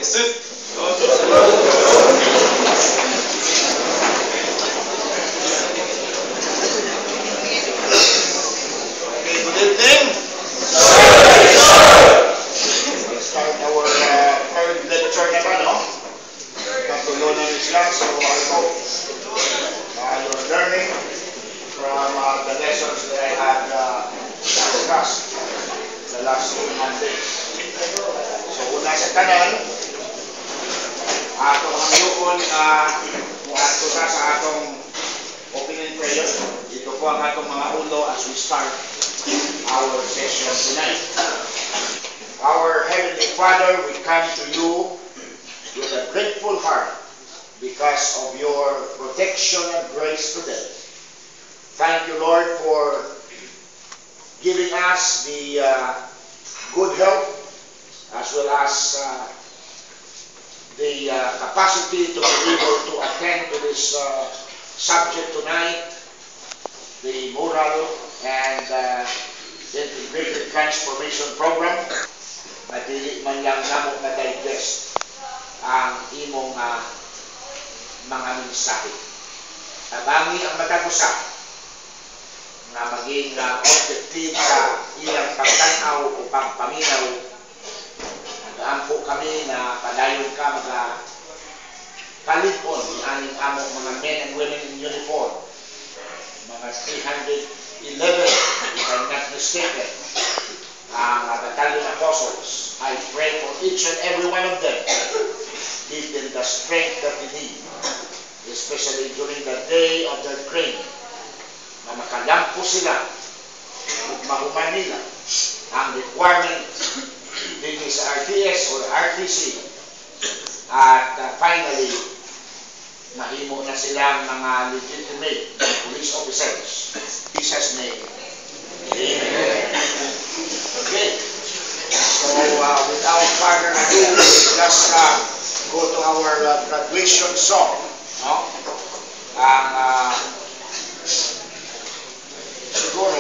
Exit. Okay, good evening. Let's start our third lecture naman, no? Pagtuloy ng Islam, so I hope you're learning from the lessons that I had discussed the last 2 Mondays. So, una sa tanan, atong hangyukon kung ato na sa atong opening prayer. Ito po ang atong mga ulo as we start our session tonight. Our Heavenly Father, we come to you with a grateful heart because of your protection and grace today. Thank you, Lord, for giving us the good health as well as the capacity to be able to attend to this subject tonight, the moral and integrated transformation program. Madili man lang namo na-digest ang imong mga mensahe. Tabangi ang matag usab na maging objective sa ilang pagtanaw o pagpaminaw. Nag-aampo kami na padayon ka magkaligpon ni aning among mga men and women in uniform, mga 311 if I'm not mistaken, ang battalion apostles. I pray for each and every one of them. Give them the strength that they need, especially during the day of their training, na makalampo sila ug mahuman nila ang requirement din sa RTS or RTC at finally mahimo na silang mga legitimate police officers. In Jesus' name, amen. Okay, so without further ado, let's go to our graduation song, no? Ang siguro